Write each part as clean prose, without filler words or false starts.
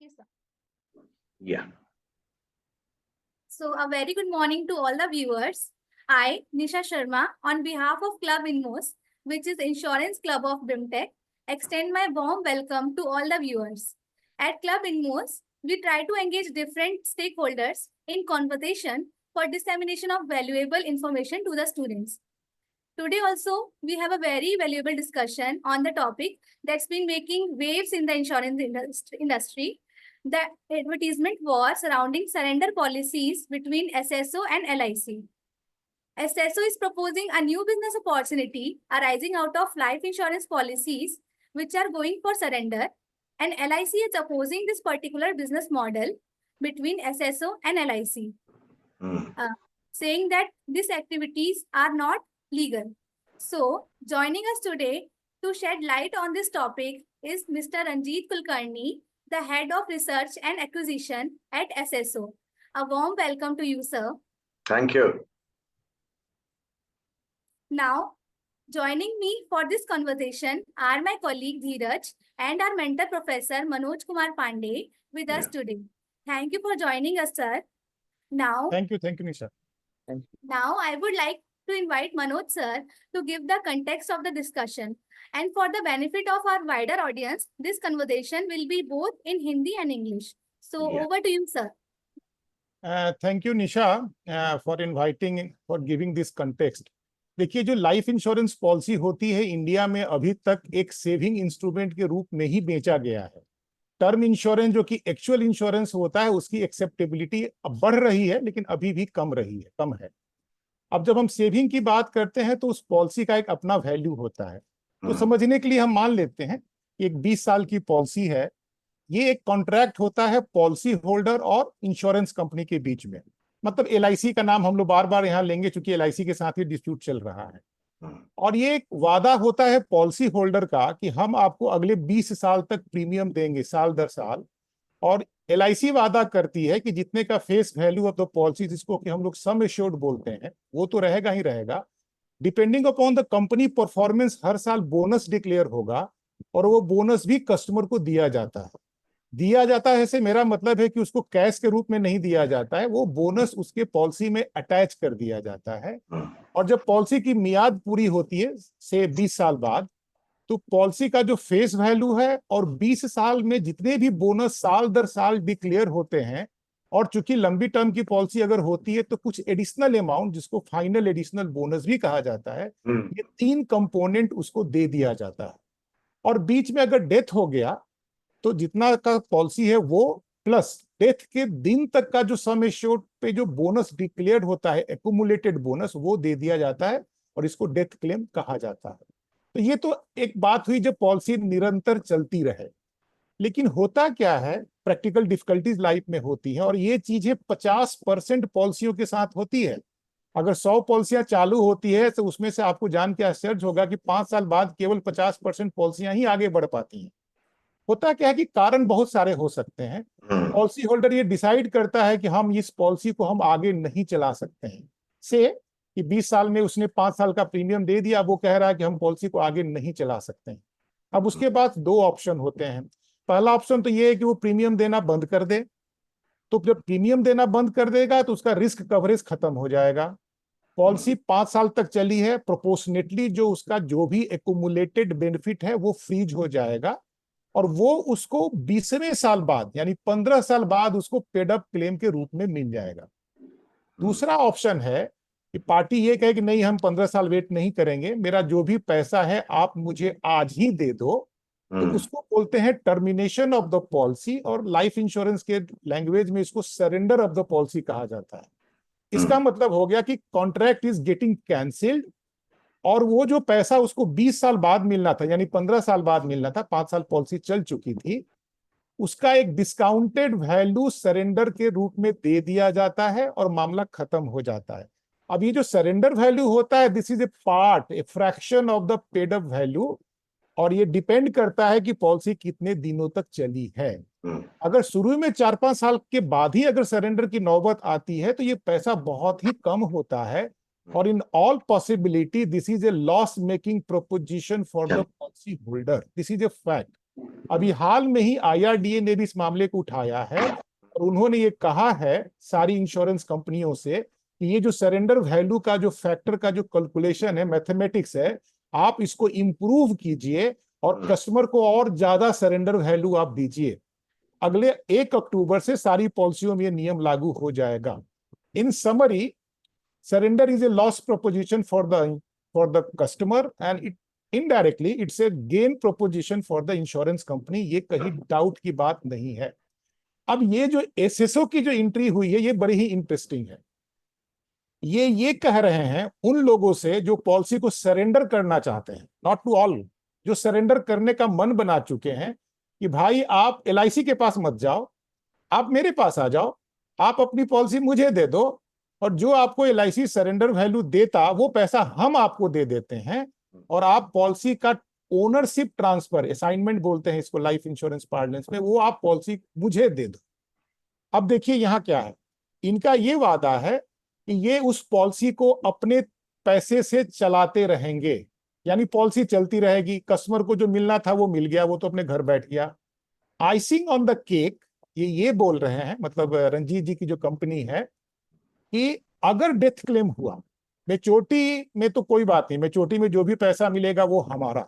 Yes, sir. Yeah. So, a very good morning to all the viewers. I, Nisha Sharma, on behalf of Club Inmos, which is Insurance Club of BIMTech, extend my warm welcome to all the viewers. At Club Inmos, we try to engage different stakeholders in conversation for dissemination of valuable information to the students. Today also, we have a very valuable discussion on the topic that's been making waves in the insurance industry. The advertisement war surrounding surrender policies between SSO and LIC. SSO is proposing a new business opportunity arising out of life insurance policies which are going for surrender, and LIC is opposing this particular business model between SSO and LIC, saying that these activities are not legal. So, joining us today to shed light on this topic is Mr. Ranjit Kulkarni, the Head of Research and Acquisition at SSO. A warm welcome to you, sir. Thank you. Now, joining me for this conversation are my colleague Dheeraj and our mentor Professor Manoj Kumar Pandey with us today. Thank you for joining us, sir. Now, Thank you, Nisha. Now, I would like to invite Manoj sir to give the context of the discussion. And for the benefit of our wider audience, this conversation will be both in Hindi and English. So over to you, sir. Thank you, Nisha, for giving this context. देखिए, जो life insurance policy होती है India में अभी तक एक saving instrument के रूप में ही बेचा गया है। टर्म इंश्योरेंस जो कि एक्चुअल इंश्योरेंस होता है उसकी एक्सेप्टेबिलिटी अब बढ़ रही है, लेकिन अभी भी कम है। अब जब हम सेविंग की बात करते हैं तो उस पॉलिसी का एक अपना वैल्यू होता है। तो समझने के लिए हम मान लेते हैं कि एक 20 साल की पॉलिसी है। ये एक कॉन्ट्रैक्ट होता है पॉलिसी होल्डर और इंश्योरेंस कंपनी के बीच में। मतलब LIC का नाम हम लोग बार बार यहाँ लेंगे क्योंकि LIC के साथ ही डिस्प्यूट चल रहा है। और ये एक वादा होता है पॉलिसी होल्डर का कि हम आपको अगले 20 साल तक प्रीमियम देंगे, साल दर साल। और LIC वादा करती है कि जितने का face value of the policy, जिसको कि हम लोग सम एश्योर्ड बोलते हैं, वो तो रहेगा ही रहेगा। Depending upon the company performance हर साल बोनस डिक्लेयर होगा और वो बोनस भी कस्टमर को दिया जाता है से मेरा मतलब है कि उसको कैश के रूप में नहीं दिया जाता है, वो बोनस उसके पॉलिसी में अटैच कर दिया जाता है। और जब पॉलिसी की मियाद पूरी होती है से 20 साल बाद, तो पॉलिसी का जो फेस वैल्यू है और 20 साल में जितने भी बोनस साल दर साल डिक्लेयर होते हैं, और चूंकि लंबी टर्म की पॉलिसी अगर होती है तो कुछ एडिशनल अमाउंट जिसको फाइनल एडिशनल बोनस भी कहा जाता है, ये 3 कंपोनेंट उसको दे दिया जाता है। और बीच में अगर डेथ हो गया तो जितना का पॉलिसी है वो प्लस डेथ के दिन तक का जो सम एश्योर्ड पे जो बोनस डिक्लेयर्ड होता है, एक्यूमुलेटेड बोनस, वो दे दिया जाता है और इसको डेथ क्लेम कहा जाता है। तो ये तो एक बात हुई जब पॉलिसी निरंतर चलती रहे। लेकिन होता क्या है, प्रैक्टिकल डिफिकल्टीज लाइफ में होती है और ये चीजें 50% पॉलिसियों के साथ होती है। अगर 100 पॉलिसियां चालू होती है तो उसमें से आपको जान के आश्चर्य होगा कि 5 साल बाद केवल 50% पॉलिसियां ही आगे बढ़ पाती हैं। होता क्या है कि कारण बहुत सारे हो सकते हैं। पॉलिसी होल्डर ये डिसाइड करता है कि हम इस पॉलिसी को हम आगे नहीं चला सकते हैं, से कि 20 साल में उसने 5 साल का प्रीमियम दे दिया, वो कह रहा है कि हम पॉलिसी को आगे नहीं चला सकते हैं। अब उसके बाद 2 ऑप्शन होते हैं। पहला ऑप्शन तो ये है कि वो प्रीमियम देना बंद कर दे। तो जब प्रीमियम देना बंद कर देगा तो उसका रिस्क कवरेज खत्म हो जाएगा। पॉलिसी 5 साल तक चली है, प्रोपोर्शनेटली जो उसका जो भी एक्यूमुलेटेड बेनिफिट है वो फ्रीज हो जाएगा और वो उसको 20वें साल बाद यानी 15 साल बाद उसको पेड अप क्लेम के रूप में मिल जाएगा। दूसरा ऑप्शन है कि पार्टी ये कहे कि नहीं, हम 15 साल वेट नहीं करेंगे, मेरा जो भी पैसा है आप मुझे आज ही दे दो। तो उसको बोलते हैं टर्मिनेशन ऑफ द पॉलिसी, और लाइफ इंश्योरेंस के लैंग्वेज में इसको सरेंडर ऑफ द पॉलिसी कहा जाता है। इसका मतलब हो गया कि कॉन्ट्रैक्ट इज गेटिंग कैंसिल्ड और वो जो पैसा उसको 20 साल बाद मिलना था, यानी 15 साल बाद मिलना था, 5 साल पॉलिसी चल चुकी थी, उसका एक डिस्काउंटेड वैल्यू सरेंडर के रूप में दे दिया जाता है और मामला खत्म हो जाता है। अब ये जो सरेंडर वैल्यू होता है, this is a part, a fraction of the paid up value, और ये डिपेंड करता है कि पॉलिसी कितने दिनों तक चली है। अगर शुरू में 4-5 साल के बाद ही अगर सरेंडर की नौबत आती है तो ये पैसा बहुत ही कम होता है, और in all possibility this is a loss making proposition for the policy holder, this is a fact. अभी हाल में ही IRDA ने भी इस मामले को उठाया है और उन्होंने ये कहा है सारी इंश्योरेंस कंपनियों से कि ये जो सरेंडर वैल्यू का जो फैक्टर का जो कैलकुलेशन है, मैथमेटिक्स है, आप इसको इंप्रूव कीजिए और कस्टमर को और ज्यादा सरेंडर वैल्यू आप दीजिए। अगले 1 अक्टूबर से सारी पॉलिसियों में ये नियम लागू हो जाएगा। इन summary, surrender is a loss proposition for the customer and it indirectly it's a gain proposition for the insurance company। ये कहीं डाउट की बात नहीं है। अब ये जो SSO की जो एंट्री हुई है ये बड़ी ही इंटरेस्टिंग है। ये कह रहे हैं उन लोगों से जो पॉलिसी को सरेंडर करना चाहते हैं, नॉट टू ऑल, जो सरेंडर करने का मन बना चुके हैं कि भाई आप LIC के पास मत जाओ, आप मेरे पास आ जाओ, आप अपनी पॉलिसी मुझे दे दो और जो आपको LIC सरेंडर वैल्यू देता वो पैसा हम आपको दे देते हैं और आप पॉलिसी का ओनरशिप ट्रांसफर, असाइनमेंट बोलते हैं इसको लाइफ इंश्योरेंस पार्लेंस में, वो आप पॉलिसी मुझे दे दो। अब देखिए यहां क्या है, इनका ये वादा है कि ये उस पॉलिसी को अपने पैसे से चलाते रहेंगे, यानी पॉलिसी चलती रहेगी, कस्टमर को जो मिलना था वो मिल गया, वो तो अपने घर बैठ गया। आइसिंग ऑन द केक ये बोल रहे हैं, मतलब रंजीत जी की जो कंपनी है, कि अगर डेथ क्लेम हुआ, मेच्योरिटी में तो कोई बात नहीं, मेच्योरिटी में जो भी पैसा मिलेगा वो हमारा,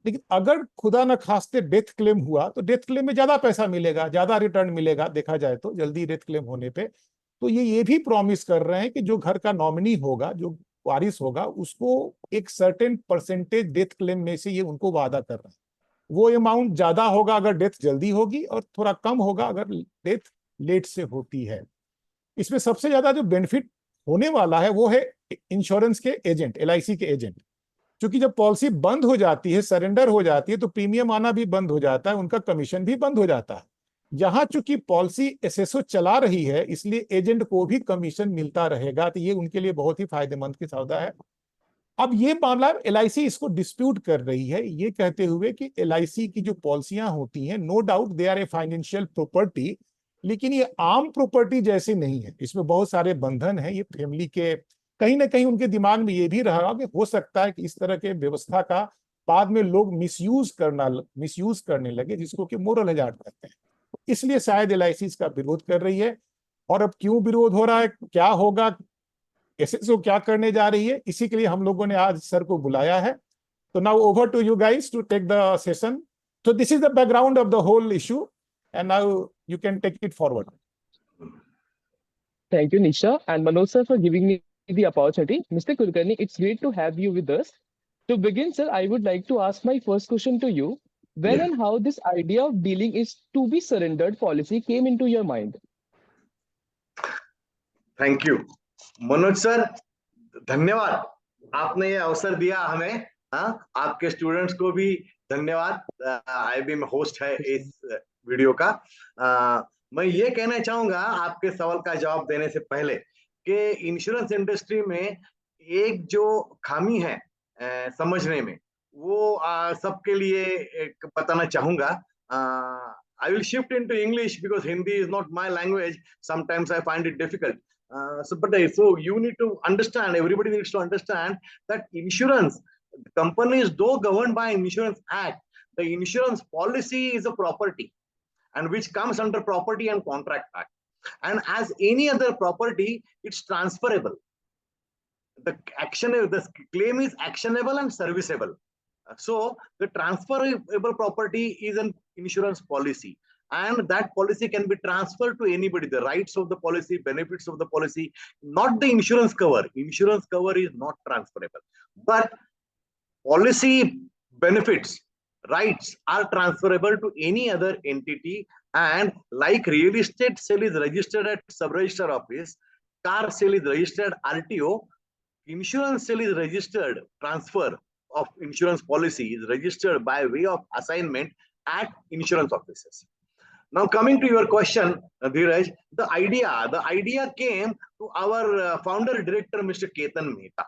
लेकिन अगर खुदा न खास्ते डेथ क्लेम हुआ तो डेथ क्लेम में ज्यादा पैसा मिलेगा, ज्यादा रिटर्न मिलेगा देखा जाए तो जल्दी डेथ क्लेम होने पे। तो ये भी प्रॉमिस कर रहे हैं कि जो घर का नॉमिनी होगा, जो वारिस होगा, उसको एक सर्टेन परसेंटेज डेथ क्लेम में से ये उनको वादा कर रहे हैं। वो अमाउंट ज्यादा होगा अगर डेथ जल्दी होगी और थोड़ा कम होगा अगर डेथ लेट से होती है। इसमें सबसे ज्यादा जो बेनिफिट होने वाला है वो है इंश्योरेंस के एजेंट, LIC के एजेंट, क्योंकि जब पॉलिसी बंद हो जाती है, सरेंडर हो जाती है, तो प्रीमियम आना भी बंद हो जाता है, उनका कमीशन भी बंद हो जाता है। यहाँ चूंकि पॉलिसी SSO चला रही है इसलिए एजेंट को भी कमीशन मिलता रहेगा, तो ये उनके लिए बहुत ही फायदेमंद की सौदा है। अब ये मामला LIC इसको डिस्प्यूट कर रही है, ये कहते हुए कि LIC की जो पॉलिसियां होती हैं, no doubt they are a financial property, लेकिन ये आम प्रॉपर्टी जैसे नहीं है, इसमें बहुत सारे बंधन हैं। ये फैमिली के कहीं ना कहीं उनके दिमाग में ये भी रहा कि हो सकता है कि इस तरह के व्यवस्था का बाद में लोग मिसयूज करने लगे, जिसको कि मोरल हैजार्ड कहते हैं। इसलिए शायद LIC इसका विरोध कर रही है। और अब क्यों विरोध हो रहा है, क्या होगा, SSO क्या करने जा रही है, इसी के लिए हम लोगों ने आज सर को बुलाया है। तो now over to you guys to take the session. So this is the background of the whole issue, and now you can take it forward. Thank you, Nisha and Manoj sir, for giving me the opportunity. Mr. Kulkarni, it's great to have you with us. To begin, sir, I would like to ask my first question to you. When and how this idea of dealing is to be surrendered policy came into your mind? Thank you Manoj sir, धन्यवाद, आपने ये अवसर दिया हमें। हाँ, आपके students को भी धन्यवाद। आई बी होस्ट है इस वीडियो का। मैं ये कहना चाहूंगा आपके सवाल का जवाब देने से पहले कि इंश्योरेंस इंडस्ट्री में एक जो खामी है समझने में, वो सबके लिए बताना चाहूंगा। I will shift into English because Hindi is not my language. Sometimes I find it difficult. So you need to understand, everybody needs to understand that insurance companies, though governed by Insurance Act, the insurance policy is a property and which comes under Property and Contract Act. And as any other property, it's transferable. The claim is actionable and serviceable. So the transferable property is an insurance policy, and that policy can be transferred to anybody. The rights of the policy, benefits of the policy, not the insurance cover. Insurance cover is not transferable, but policy benefits, rights are transferable to any other entity. And like real estate sale is registered at sub-register office, car sale is registered RTO, insurance sale is registered, transfer of insurance policy is registered by way of assignment at insurance offices. Now coming to your question, Dheeraj, the idea came to our founder director, Mr. Ketan Mehta.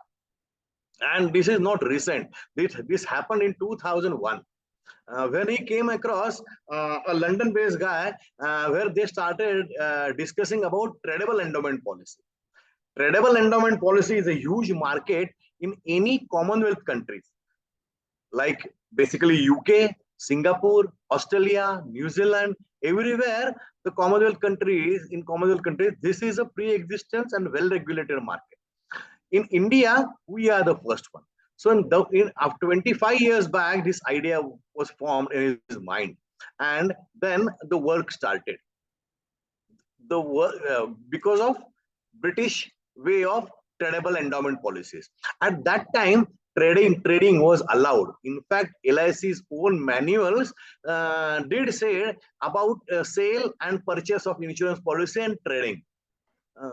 And this is not recent. This happened in 2001. When he came across a London-based guy where they started discussing about tradable endowment policy. Tradable endowment policy is a huge market in any Commonwealth countries, like basically UK, Singapore, Australia, New Zealand, everywhere the Commonwealth countries, this is a pre-existence and well-regulated market. In India, we are the first one. So after 25 years back, this idea was formed in his mind. And then the work started. Because of British way of tradable endowment policies. At that time, trading was allowed. In fact, LIC's own manuals did say about sale and purchase of insurance policy and trading.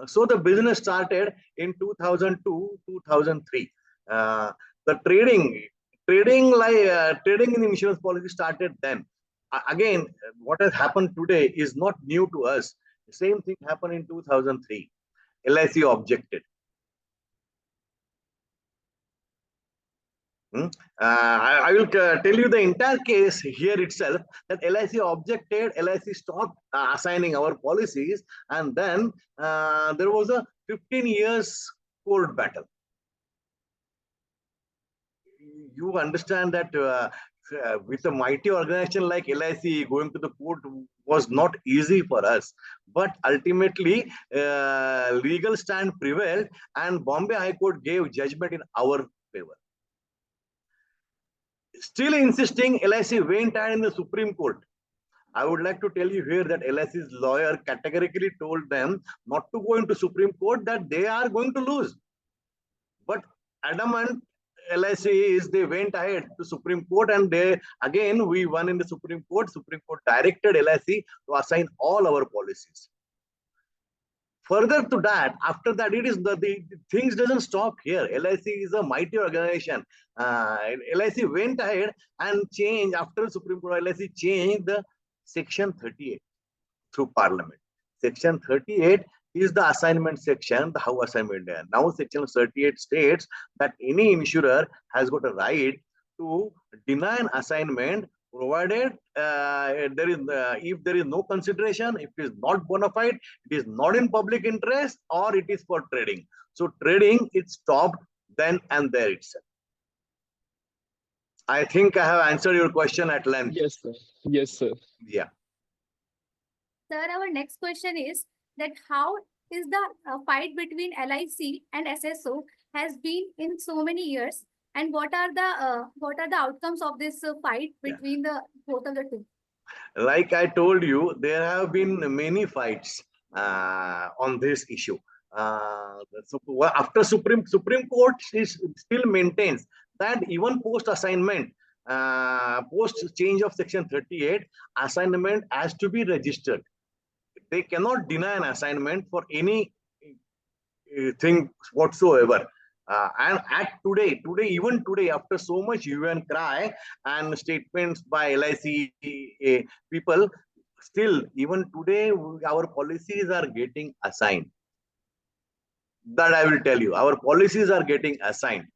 So the business started in 2002, 2003. The trading in insurance policy started then. Again, what has happened today is not new to us. The same thing happened in 2003. LIC objected. I will tell you the entire case here itself, that LIC objected, LIC stopped assigning our policies, and then there was a 15 years court battle. You understand that with a mighty organization like LIC, going to the court was not easy for us. But ultimately, legal stand prevailed, and Bombay High Court gave judgment in our favor. Still insisting, LIC went ahead in the Supreme Court. I would like to tell you here that LIC's lawyer categorically told them not to go into Supreme Court, that they are going to lose. But adamant LIC is, they went ahead to Supreme Court, and we won in the Supreme Court. Supreme Court directed LIC to assign all our policies. Further to that, after that, it is the things doesn't stop here. LIC is a mighty organization. LIC went ahead and changed, after Supreme Court, LIC changed the Section 38 through Parliament. Section 38 is the assignment section, the how assignment. Now Section 38 states that any insurer has got a right to deny an assignment, provided if there is no consideration, if it is not bona fide, it is not in public interest, or it is for trading. So trading, it stopped then and there itself. I think I have answered your question at length. Yes, sir. Yes, sir. Yeah. Sir, our next question is that how is the fight between LIC and SSO has been in so many years, and what are the outcomes of this fight between the both of the two? Like I told you, there have been many fights on this issue. After Supreme Court still maintains that even post assignment, post change of Section 38, assignment has to be registered. They cannot deny an assignment for any thing whatsoever. And even today, after so much hue and cry and statements by LIC people, still, even today, our policies are getting assigned. That I will tell you, our policies are getting assigned.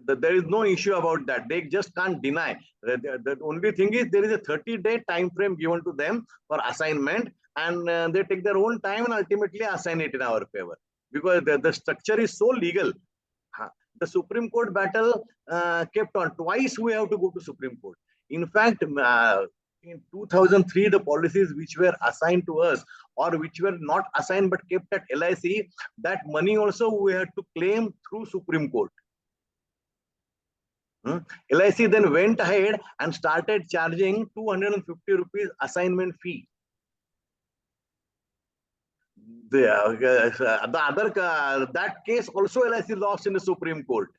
There is no issue about that. They just can't deny. The only thing is, there is a 30-day time frame given to them for assignment, and they take their own time and ultimately assign it in our favor, because the structure is so legal. The Supreme Court battle kept on. Twice we have to go to Supreme Court. In fact, in 2003, the policies which were assigned to us, or which were not assigned but kept at LIC, that money also we had to claim through Supreme Court. LIC then went ahead and started charging 250 rupees assignment fee. That case also LIC lost in the Supreme Court.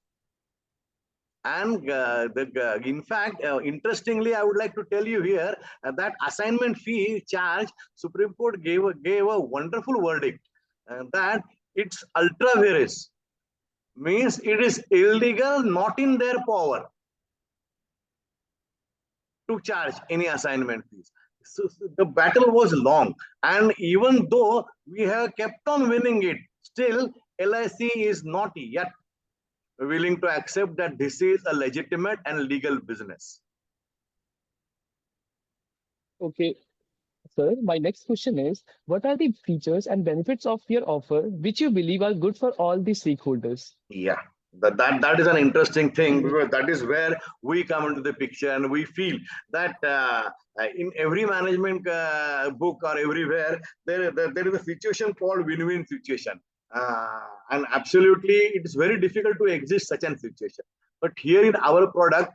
And in fact, interestingly, I would like to tell you here that assignment fee charge, Supreme Court gave a wonderful verdict that it's ultra vires, means it is illegal, not in their power to charge any assignment fees. So the battle was long, and even though we have kept on winning it, still LIC is not yet willing to accept that this is a legitimate and legal business. Okay, sir. My next question is, what are the features and benefits of your offer which you believe are good for all the stakeholders? Yeah. That is an interesting thing, because that is where we come into the picture, and we feel that in every management book or everywhere there is a situation called win-win situation, and absolutely it is very difficult to exist such a situation. But here in our product,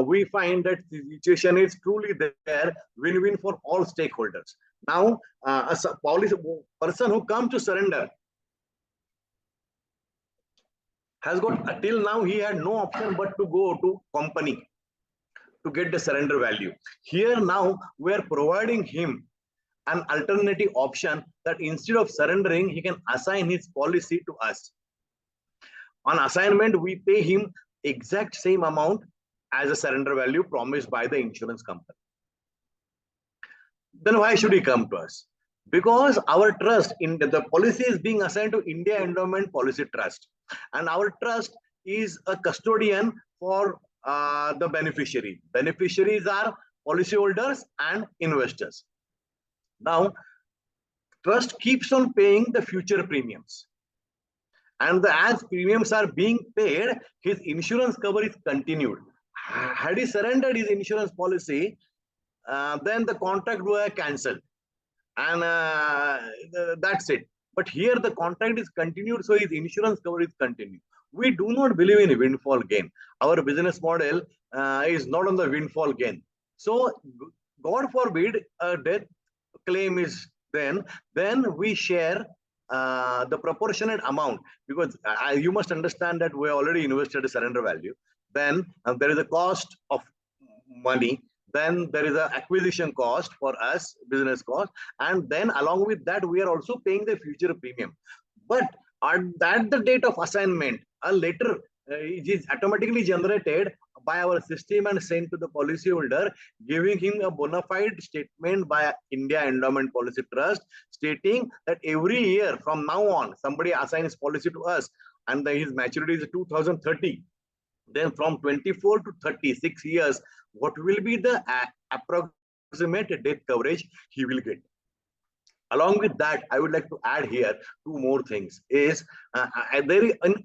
we find that the situation is truly there, win-win for all stakeholders. Now, a policy person who comes to surrender has got, till now he had no option but to go to company to get the surrender value. Here now we are providing him an alternative option, that instead of surrendering, he can assign his policy to us. On assignment, we pay him exact same amount as a surrender value promised by the insurance company. Then why should he come to us? Because our trust in the policy is being assigned to India Endowment Policy Trust, and our trust is a custodian for the beneficiary. Beneficiaries are policyholders and investors. Now, trust keeps on paying the future premiums, and as premiums are being paid, his insurance cover is continued. Had he surrendered his insurance policy, then the contract was cancelled, and that's it. But here the contract is continued, so his insurance cover is continued. We do not believe in a windfall gain. Our business model is not on the windfall gain. So God forbid a death claim is then we share the proportionate amount, because you must understand that we already invested a surrender value. Then there is a cost of money. Then there is an acquisition cost for us, business cost, and then along with that we are also paying the future premium. But at the date of assignment, a letter is automatically generated by our system and sent to the policyholder, giving him a bona fide statement by India Endowment Policy Trust, stating that every year from now on, somebody assigns policy to us, and his maturity is 2030. Then from 24 to 36 years, what will be the approximate death coverage he will get? Along with that, I would like to add here two more things. Is there in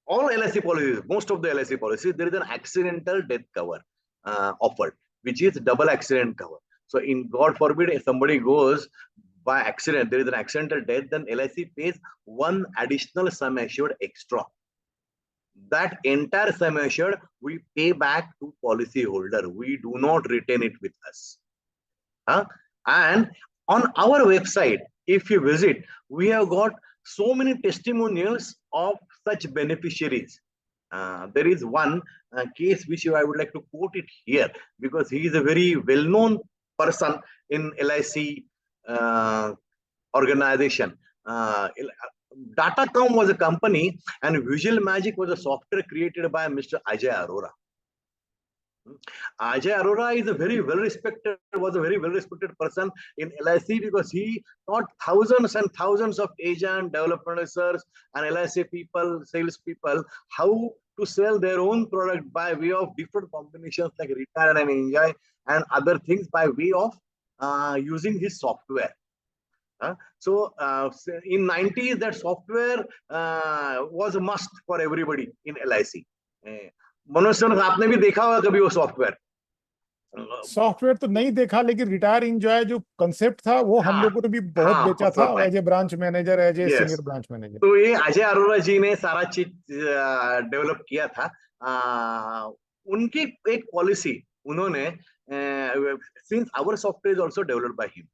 all LIC policies, most of the LIC policies, there is an accidental death cover offered, which is double accident cover. So in God forbid, if somebody goes by accident, there is an accidental death, then LIC pays one additional sum assured extra. That entire sum assured we pay back to policyholder. We do not retain it with us. And on our website, if you visit, we have got so many testimonials of such beneficiaries. There is one case which I would like to quote it here, because he is a very well-known person in LIC organization. Datacom was a company, and Visual Magic was a software created by Mr. Ajay Arora. Ajay Arora is a very well-respected person in LIC, because he taught thousands and thousands of agent, developers, and LIC people, sales people, how to sell their own product by way of different combinations like retire and enjoy and other things by way of using his software. So in 90s, that software was a must for everybody in LIC. Manoj sir, आपने भी देखा होगा कभी वो software? तो नहीं देखा, लेकिन रिटायर एंजॉय जो कंसेप्ट था वो हम लोगों ने भी बहुत बेचा था as a branch manager, as a senior branch manager. तो ये अजय अरोरा जी ने सारा चीज डेवलप किया था। उनकी एक पॉलिसी उन्होंने, since our software is also developed by him,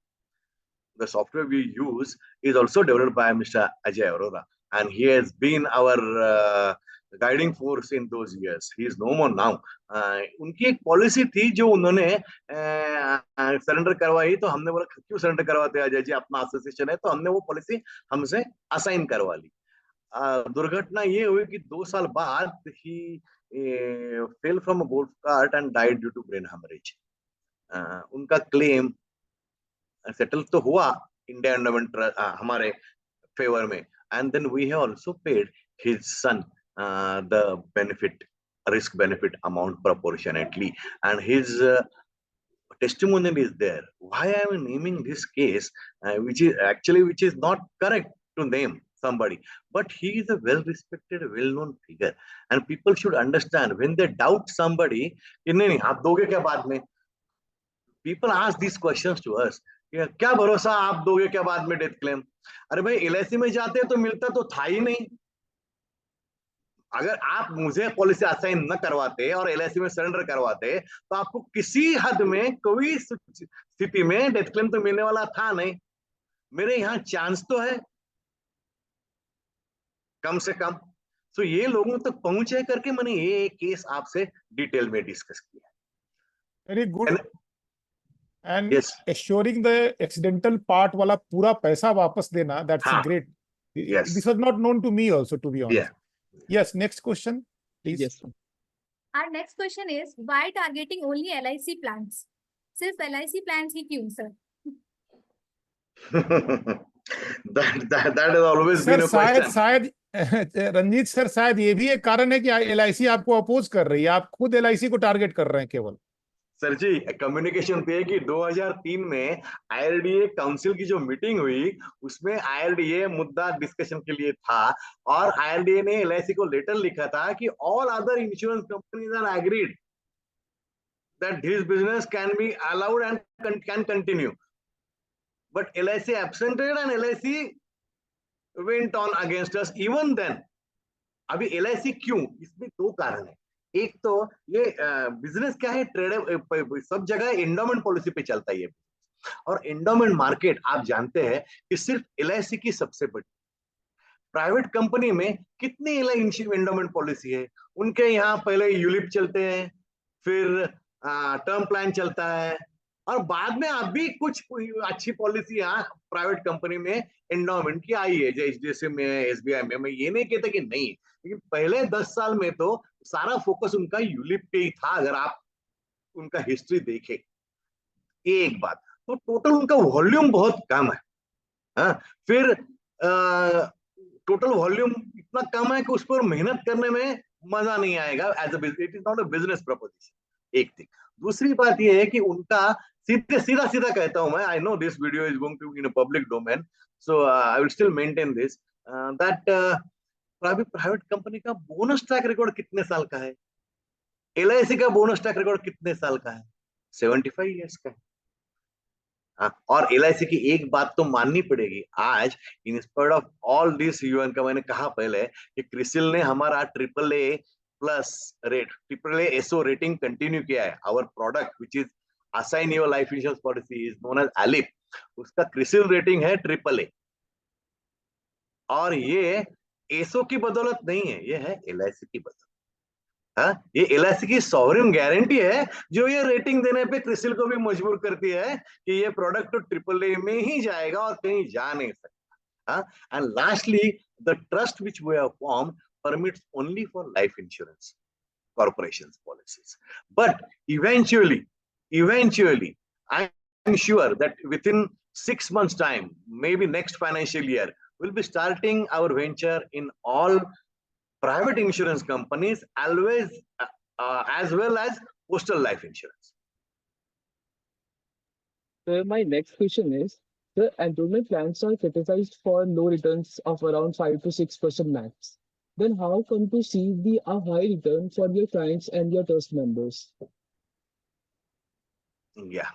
the software we use is also developed by Mr. Ajay Arora, and he has been our guiding force in those years. He is no more now. उनकी एक policy थी जो उन्होंने surrender करवाई, तो हमने बोला क्यों सरेंडर करवाते हैं अजय जी, अपना एसोसिएशन है, तो हमने वो पॉलिसी हमसे असाइन करवा ली। दुर्घटना ये हुई कि 2 साल बाद ही fell from a golf cart and died due to brain haemorrhage. उनका क्लेम सेटल तो हुआ इंडिया एंडोमेंट हमारे फेवर में, and then we have also paid his son the benefit, risk benefit amount proportionately, and his testimonial is there. Why I am naming this case, which is not correct to name somebody, but he is a well respected, well known figure, and people should understand when they doubt somebody कि नहीं आप दोगे क्या बाद में. People ask these questions to us, क्या भरोसा आप दोगे क्या बाद में डेथ क्लेम. अरे भाई एलआईसी में जाते तो मिलता तो था ही नहीं. अगर आप मुझे पॉलिसी असाइन न करवाते और एलआईसी में सरेंडर करवाते तो आपको किसी हद में कोई स्थिति में डेथ क्लेम तो मिलने वाला था नहीं. मेरे यहाँ चांस तो है कम से कम. तो ये लोगों तक पहुंचे करके मैंने ये केस आपसे डिटेल में डिस्कस किया. Very good. And Yes. Assuring the accidental part वाला पूरा पैसा वापस देना, दैट्स हाँ. Great. Yes. This was not known to me also, to be honest. Yeah. Yes, next question, please. Yes, sir. Our next question is, why targeting only LIC plans? सिर्फ LIC plans ही क्यों sir? that has always been sir a question. शायद Ranjit sir, शायद ये भी एक कारण है कि LIC आपको अपोज कर रही है. आप खुद LIC को टारगेट कर रहे हैं केवल. सर जी, कम्युनिकेशन पे कि 2003 में IRDA काउंसिल की जो मीटिंग हुई उसमें IRDA मुद्दा डिस्कशन के लिए था और IRDA ने LIC को लेटर लिखा था कि all other insurance companies are agreed that this business can be allowed and can continue, but LIC absented and LIC went on against us even then. अभी LIC क्यों? इसमें दो कारण है. एक तो ये बिजनेस क्या है, ट्रेड सब जगह एंडोमेंट पॉलिसी पे चलता है ये, और एंडोमेंट मार्केट आप जानते हैं कि सिर्फ LIC की सबसे बड़ी. प्राइवेट कंपनी में कितनी एंडोमेंट पॉलिसी है. उनके यहाँ पहले यूलिप चलते हैं, फिर टर्म प्लान चलता है, और बाद में अभी कुछ अच्छी पॉलिसी यहाँ प्राइवेट कंपनी में एंडोमेंट की आई है, जैसे में SBI में. मैं ये नहीं कहता कि नहीं, लेकिन पहले 10 साल में तो सारा फोकस उनका यूलिप पे ही था. अगर आप उनका हिस्ट्री देखें, एक बात तो टोटल उनका वॉल्यूम बहुत कम है. हाँ, फिर टोटल वॉल्यूम इतना कम है कि उस पर मेहनत करने में मजा नहीं आएगा. As a it is not a business proposition. एक थिंग. दूसरी बात यह है कि उनका सीधा कहता हूं मैं, I know this video is going to in a public domain, so I will still maintain this, that private company का बोनस ट्रैक रिकॉर्ड कितने साल का है, LIC का बोनस ट्रैक रिकॉर्ड कितने साल का है, 75 इयर्स का है. और LIC की एक बात तो माननी पड़ेगी आज, in spite of all this UN का, मैंने कहा पहले कि क्रिसिल ने हमारा AAA plus rate, AAA SO rating continue किया है. Our product which is assign your life insurance policy is known as ALIP, उसका क्रिसिल रेटिंग है AAA. और ये SO की बदौलत नहीं है, ये है LIC की बदौलत. ये LIC की सॉवरेन गारंटी है जो ये रेटिंग देने पे क्रिसिल को भी मजबूर करती है कि ये प्रोडक्ट तो AAA में ही जाएगा और कहीं जा नहीं सकता. And lastly, the trust which we have formed permits only for life insurance corporations policies, but eventually I am sure that within 6 months time, maybe next financial year, we'll be starting our venture in all private insurance companies, always as well as postal life insurance. So my next question is, the endowment plans are criticized for low returns of around 5 to 6% max. Then how come to see a high return for your clients and your trust members? Yeah,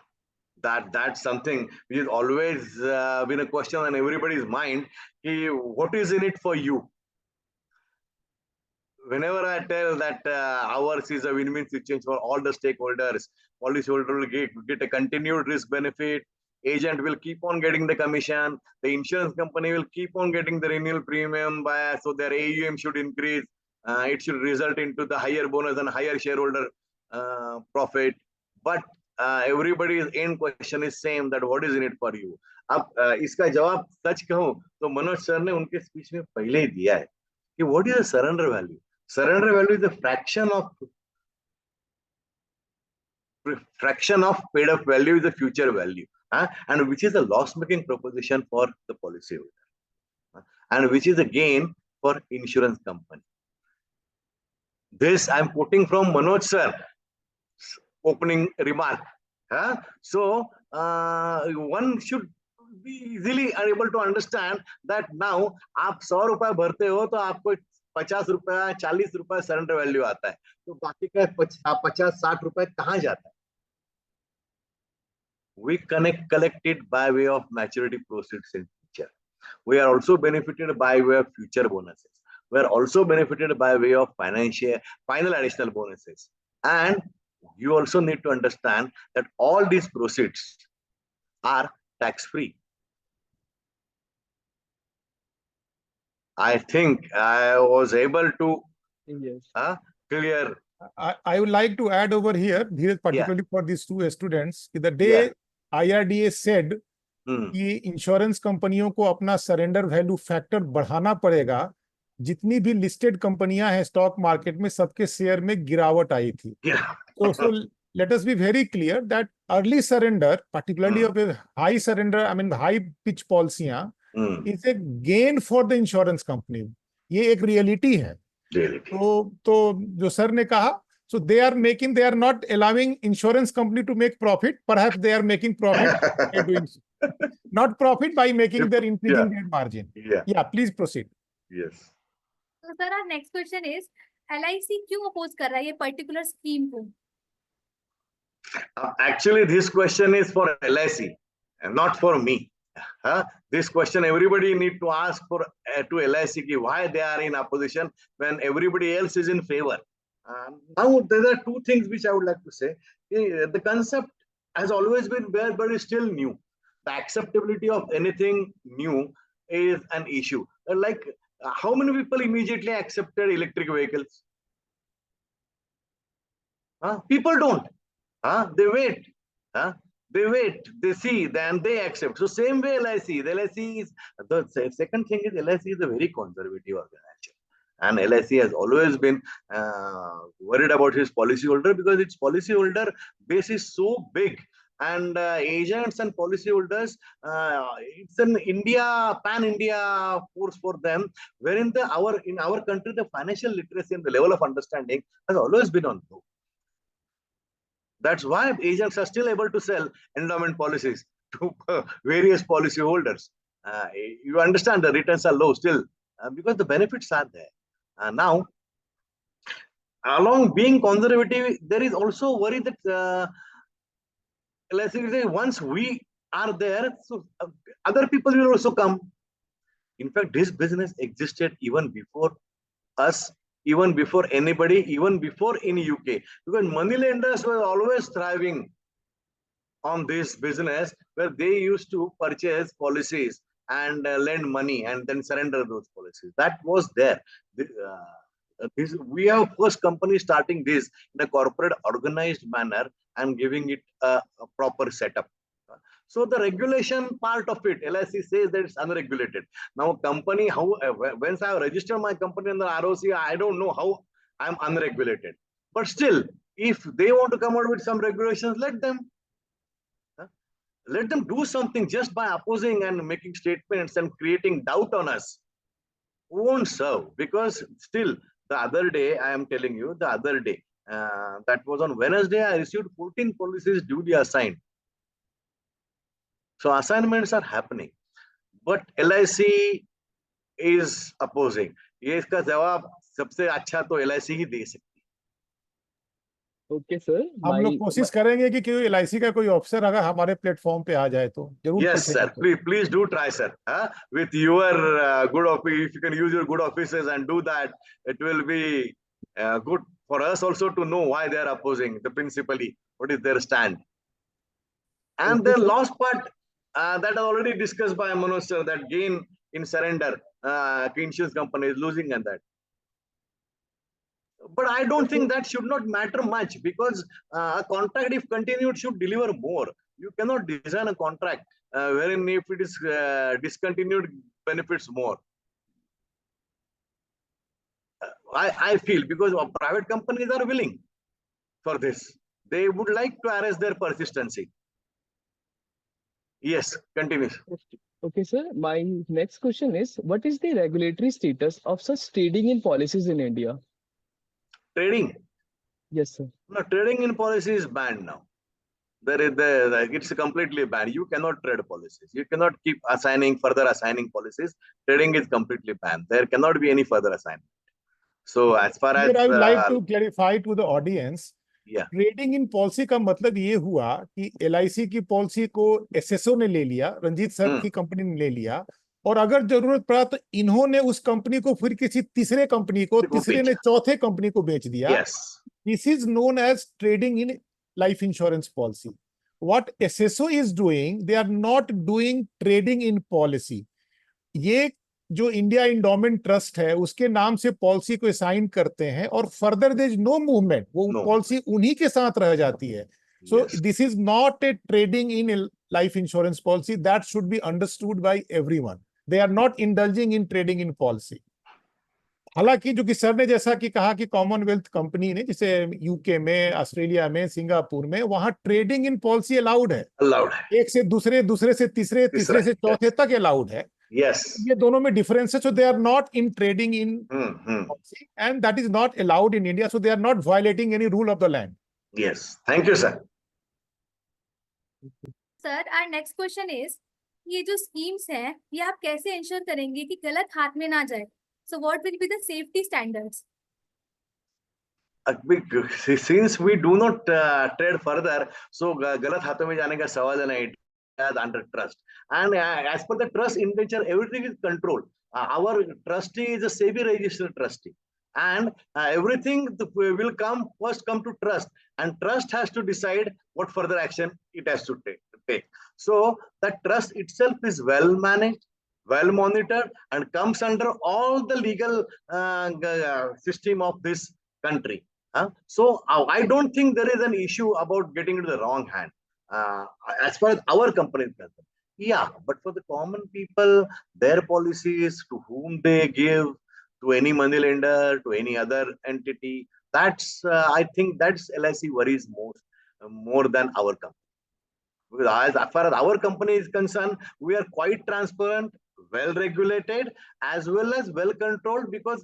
that's something which has always been a question on everybody's mind. What is in it for you? Whenever I tell that ours is a win-win situation for all the stakeholders, policyholder will get a continued risk benefit, agent will keep on getting the commission, the insurance company will keep on getting the renewal premium so their AUM should increase, it should result into the higher bonus and higher shareholder profit. But everybody's end question is same, that what is in it for you. अब इसका जवाब सच कहूं तो Manoj sir ने उनके speech में पहले ही दिया है कि what is the surrender value. Surrender value is a fraction of paid up value is the future value, and which is a loss-making proposition for the policyholder, and which is a gain for insurance company. This I'm quoting from Manoj sir opening remark. So one should be easily are able to understand that now आप 100 रुपए भरते हो तो आपको 50 रुपया 40 रुपए surrender value आता है, तो बाकी का 50-60 रुपए कहाँ जाता है? We collect it by way of maturity proceeds in future. We are also benefited by way of future bonuses. We are also benefited by way of final additional bonuses. And you also need to understand that all these proceeds are tax-free. I think I was able to Yes. clear. I would like to add over here, Dheeraj, particularly for these two students, कि the day IRDA said कि insurance कंपनियों को अपना surrender value factor बढ़ाना पड़ेगा, जितनी भी listed कंपनियां हैं स्टॉक मार्केट में, सबके शेयर में गिरावट आई थी. So let us be very clear that early surrender, particularly of a high surrender, I mean high pitch policies, is a gain for the insurance company. ये एक रियलिटी है. तो जो सर ने कहा, so they are not allowing insurance company to make profit. Perhaps they are making profit by doing so. Not profit by making their increasing their margin. Yeah, please proceed. Yes. So sir, our next question is, LIC क्यों oppose कर रहा है ये particular scheme को? Actually, this question is for LIC and not for me. This question everybody need to ask for to LIC why they are in opposition when everybody else is in favor. Now there are two things which I would like to say. The concept has always been there, but is still new. The acceptability of anything new is an issue. Like how many people immediately accepted electric vehicles? People don't. They wait. They wait, they see, then they accept. So same way LIC. The LIC is the second thing is LIC is a very conservative organization, and LIC has always been worried about his policyholder because its policyholder base is so big, and agents and policyholders, it's an pan-India force for them. Wherein in our country the financial literacy and the level of understanding has always been on low. That's why agents are still able to sell endowment policies to various policy holders. You understand the returns are low still because the benefits are there. Now, along being conservative, there is also worry that let's say once we are there, so other people will also come. In fact, this business existed even before us, even before anybody, even before in UK, because money lenders were always thriving on this business where they used to purchase policies and lend money and then surrender those policies. That was there. We have first company starting this in a corporate organized manner and giving it a proper setup. So the regulation part of it, LIC says that it's unregulated. Now company, once I have registered my company under ROC, I don't know how I'm unregulated. But still, if they want to come out with some regulations, let them do something. Just by opposing and making statements and creating doubt on us won't serve, because still the other day, I am telling you, the other day, that was on Wednesday, I received 14 policies duly assigned. So assignments are happening, but LIC is opposing. ये इसका जवाब सबसे अच्छा तो LIC ही दे सकती है. Okay, sir. हम लोग कोशिश करेंगे कि कोई LIC का कोई ऑफिसर अगर हमारे प्लेटफॉर्म पे आ जाए तो जरूर. Yes, sir. Please do try, sir. With your good office, if you can use your good offices and do that, it will be good for us also to know why they are opposing. Principally, what is their stand? And the last part. That already discussed by Manoj sir, that gain in surrender, insurance company is losing and that. But I don't think that should not matter much, because a contract, if continued, should deliver more. You cannot design a contract wherein if it is discontinued, benefits more. I feel because private companies are willing for this. They would like to arrest their persistency. Yes, continue. Okay, sir. My next question is, what is the regulatory status of such trading in policies in India? Trading? Yes, sir. No, trading in policy is banned now. it's completely banned. You cannot trade policies. You cannot keep further assigning policies. Trading is completely banned. There cannot be any further assignment. So as far as Here I would like to clarify to the audience. Yeah. Trading in policy का मतलब ये हुआ कि LIC की policy को SSO ने ले लिया, रंजीत सर की कंपनी ने ले लिया, और अगर जरूरत पड़ा तो इन्होंने उस कंपनी को फिर किसी तीसरे कंपनी को, तीसरे ने चौथे कंपनी को बेच दिया. This is known as trading in life insurance policy. What SSO is doing, they are not doing trading in policy. ये जो इंडिया इंडोमेंट ट्रस्ट है उसके नाम से पॉलिसी को असाइन करते हैं और further there is no movement, वो पॉलिसी उन्हीं के साथ रह जाती है. So this is not a trading in life insurance policy. That should be understood by everyone. They are not indulging in trading in policy. हालांकि जो कि सर ने जैसा कि कहा कि कॉमनवेल्थ कंपनी ने, जैसे यूके में, ऑस्ट्रेलिया में, सिंगापुर में, वहां ट्रेडिंग इन पॉलिसी अलाउड है. एक से दूसरे, दूसरे से तीसरे, तीसरे से चौथे तक अलाउड है. Yes. ये दोनों में difference है. So they are not in trading in policy, and that is not allowed in India. So they are not violating any rule of the land. Yes. Thank you, sir. Sir, our next question is, ये जो schemes हैं, ये आप कैसे ensure करेंगे कि गलत हाथ में ना जाए? So what will be the safety standards? Since we do not trade further, so गलत हाथों में जाने का सवाल नहीं. Under trust, and as per the trust indenture, everything is controlled. Our trustee is a SEBI registered trustee, and everything will come to trust, and trust has to decide what further action it has to take. So that trust itself is well managed, well monitored, and comes under all the legal system of this country. So I don't think there is an issue about getting into the wrong hand. As far as our company is concerned, yeah, but for the common people, their policies, to whom they give, to any money lender, to any other entity, that's I think that's LIC worries more than our company. Because as far as our company is concerned, we are quite transparent, well regulated, as well as well controlled, because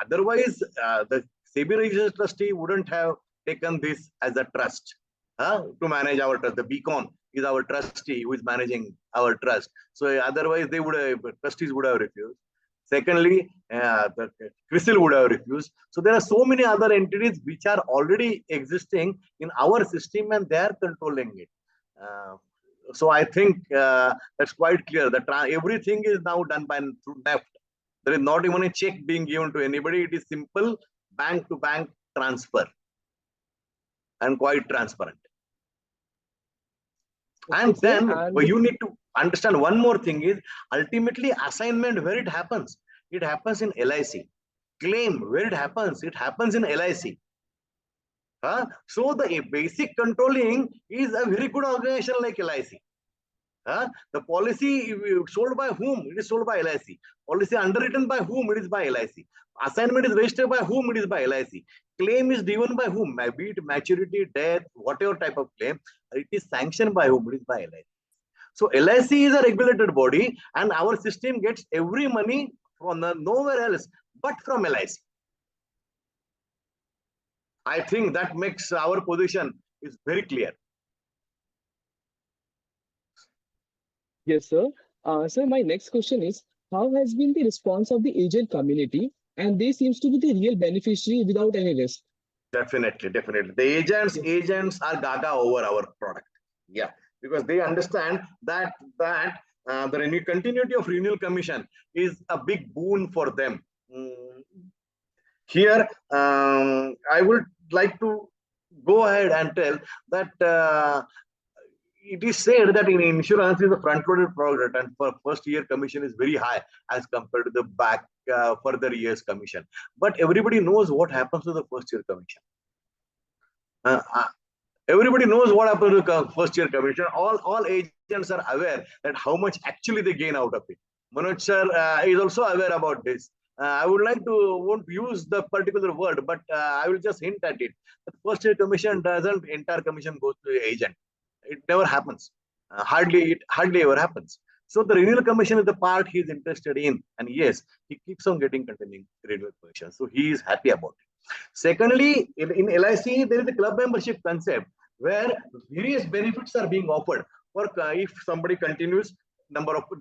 otherwise the SEBI registered trustee wouldn't have taken this as a trust. To manage our trust. The Beacon is our trustee who is managing our trust. So otherwise, trustees would have refused. Secondly, the CRISIL would have refused. So there are so many other entities which are already existing in our system, and they are controlling it. So I think that's quite clear that everything is now done through NEFT. There is not even a check being given to anybody. It is simple bank-to-bank transfer, and quite transparent. And then you need to understand one more thing is, ultimately assignment, where it happens in LIC. Claim, where it happens in LIC. So the basic controlling is a very good organization like LIC. The policy sold by whom? It is sold by LIC. Policy underwritten by whom? It is by LIC. Assignment is registered by whom? It is by LIC. Claim is driven by whom? Be it maturity, death, whatever type of claim, it is sanctioned by whom? It is by LIC. So LIC is a regulated body, and our system gets every money from nowhere else but from LIC. I think that makes our position is very clear. Yes, sir. Sir, my next question is, how has been the response of the agent community? And they seems to be the real beneficiary without any risk. Definitely. The agents are gaga over our product. Yeah, because they understand that the continuity of renewal commission is a big boon for them. Here, I would like to go ahead and tell that it is said that in insurance is a front-loaded product, and for first year commission is very high as compared to the back further years commission. But everybody knows what happens to the first year commission. Everybody knows what happens to the first year commission. All agents are aware that how much actually they gain out of it. Manoj sir is also aware about this. I would like to won't use the particular word, but I will just hint at it. The first year commission doesn't, entire commission goes to the agent. It never happens. Hardly ever happens. So the renewal commission is the part he is interested in, and yes, he keeps on getting continuing renewal commission. So he is happy about it. Secondly, in LIC there is a club membership concept. where various benefits are being offered for if somebody continues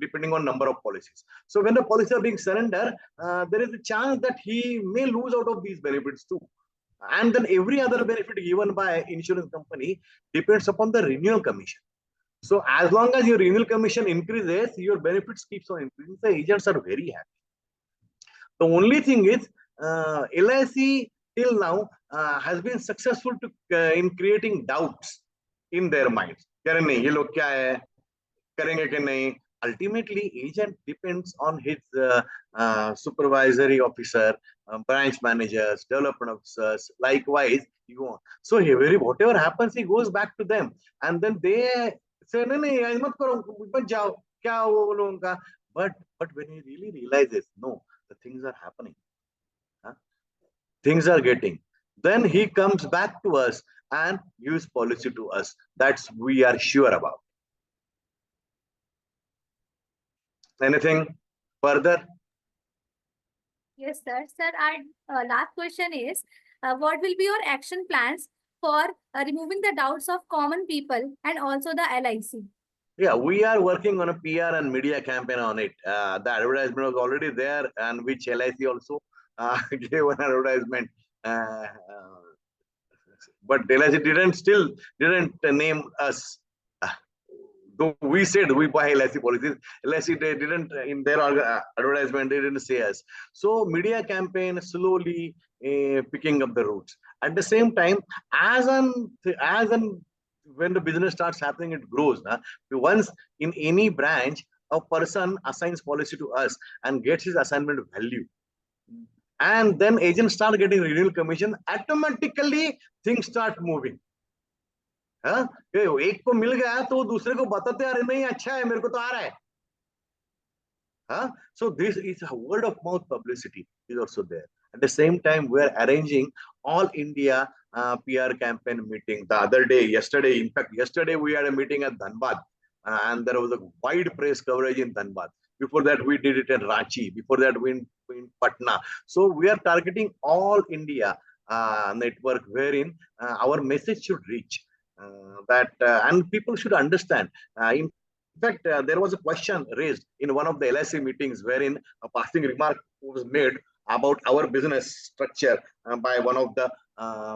depending on number of policies. So when the policies are being surrendered, there is a chance that he may lose out of these benefits too. And then every other benefit given by insurance company depends upon the renewal commission. So as long as your renewal commission increases, your benefits keeps on increasing. The agents are very happy. The only thing is, LIC till now has been successful in creating doubts in their minds. करें नहीं ये लोग क्या है, करेंगे कि नहीं. Ultimately, agent depends on his supervisory officer, branch managers, development officers. Likewise, so whatever happens, he goes back to them, and then they say, "नहीं नहीं, मत करो, मत जाओ, क्या वो लोगों का." But when he really realizes, no, the things are happening, things are getting, then he comes back to us and gives policy to us. That's we are sure about. Anything further? Yes, sir. Sir, our last question is, what will be your action plans for removing the doubts of common people and also the LIC? Yeah, we are working on a PR and media campaign on it. The advertisement was already there, and which LIC also gave an advertisement. But LIC didn't name us. Though we said we buy LIC policies, LIC they didn't in their advertisement, they didn't say us. So media campaign slowly picking up the roots. At the same time, when the business starts happening, it grows. Once in any branch, a person assigns policy to us and gets his assignment value, and then agents start getting renewal commission, automatically things start moving. एक को मिल गया तो दूसरे को बताते अरे नहीं अच्छा है मेरे को तो आ रहा है. So this is a word of mouth publicity is also there. At the same time, we are arranging all India PR campaign meeting. The other day, yesterday, in fact, yesterday we had a meeting at Dhanbad, and there was a wide press coverage in Dhanbad. Before that, we did it in Ranchi. Before that, we in Patna. So we are targeting all India network wherein our message should reach. And people should understand. In fact, there was a question raised in one of the LIC meetings wherein a passing remark was made about our business structure by one of the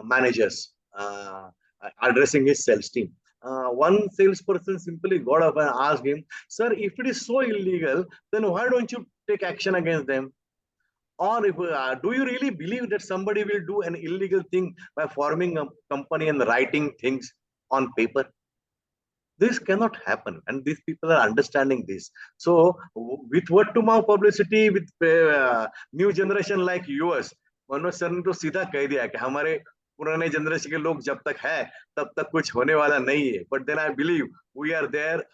managers addressing his sales team. One salesperson simply got up and asked him, "Sir, if it is so illegal, then why don't you take action against them? Or if, do you really believe that somebody will do an illegal thing by forming a company and writing things on paper?" This cannot happen, and these people are understanding this. So with word to mouth publicity, with new generation like yours, Manoj sir ने तो सीधा कह दिया कि हमारे पुराने generation के लोग जब तक है तब तक कुछ होने वाला नहीं है. But then I believe we are there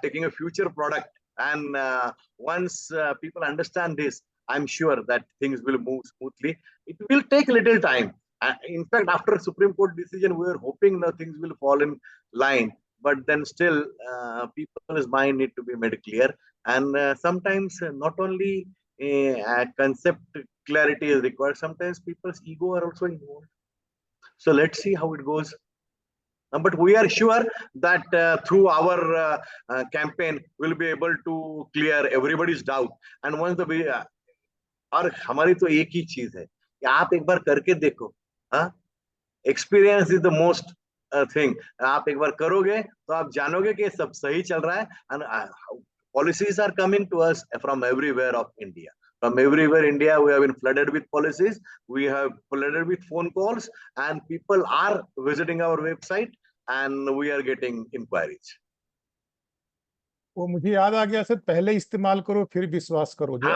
taking a future product, and once people understand this, I'm sure that things will move smoothly. It will take a little time. In fact, after Supreme Court decision, we were hoping that things will fall in line. But then still, people's mind need to be made clear. And sometimes not only concept clarity is required, sometimes people's ego are also involved. So let's see how it goes. But we are sure that through our campaign, we'll be able to clear everybody's doubt. And once the और हमारी तो एक ही चीज है कि आप एक बार करके देखो. Experience is the most thing. आप एक बार करोगे तो आप जानोगे कि सब सही चल रहा है. And policies are coming to us from everywhere of India. From everywhere India, we have been flooded with policies. We have flooded with phone calls, and people are visiting our website, and we are getting inquiries. वो मुझे याद आ गया sir, पहले इस्तेमाल करो फिर विश्वास करो. जो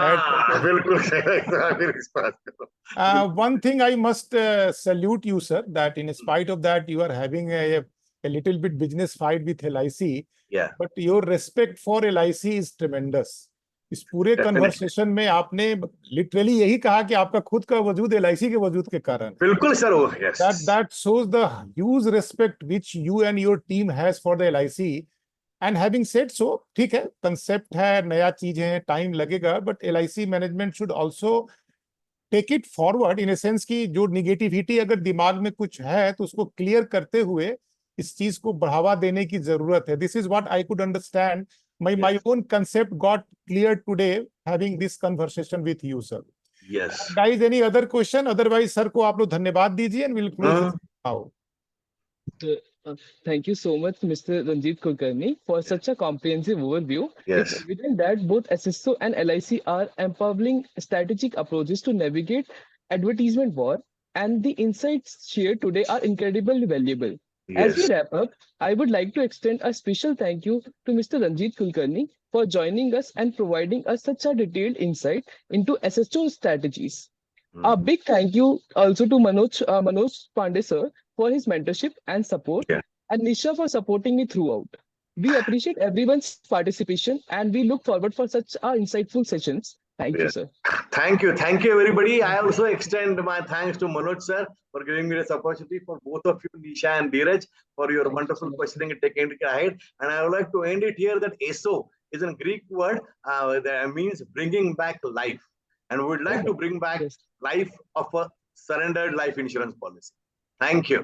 बिल्कुल फिर विश्वास करो. One thing I must salute you, sir, that in spite of that you are having a little bit business fight with LIC. Yeah. But your respect for LIC is tremendous. इस पूरे कन्वर्सेशन में आपने literally यही कहा कि आपका खुद का वजूद LIC के वजूद के कारण. बिल्कुल sir. Yes. That shows the huge respect which you and your team has for the LIC. And having said so, ठीक है, concept है, नया चीज है, time लगेगा, but LIC management should also take it forward in a sense कि जो negativity अगर दिमाग में कुछ है तो उसको clear करते हुए इस चीज को बढ़ावा देने की जरूरत है. This is what I could understand. My Yes. own concept got clear today having this conversation with you, sir. Yes. Guys, any other question? Otherwise, sir को आप लोग धन्यवाद दीजिए and we'll close this now. So, thank you so much, Mr. Ranjit Kulkarni, for such a comprehensive overview. Yes. It's evident that both SSO and LIC are empowering strategic approaches to navigate advertisement war, and the insights shared today are incredibly valuable. As we Yes. wrap up, I would like to extend a special thank you to Mr. Ranjit Kulkarni for joining us and providing us such a detailed insight into SSO strategies. A big thank you also to Manoj Pandey sir for his mentorship and support, Yeah. and Nisha for supporting me throughout. We appreciate everyone's participation and we look forward for such insightful sessions. Thank you, Yeah. sir. Thank you everybody. I also extend my thanks to Manoj sir for giving me this opportunity, for both of you, Nisha and Dheeraj, for your Thank you wonderful so much. questioning and taking it ahead. And I would like to end it here that ESO is a Greek word that means bringing back life. And we would like to bring back Yes. life of a surrendered life insurance policy. Thank you.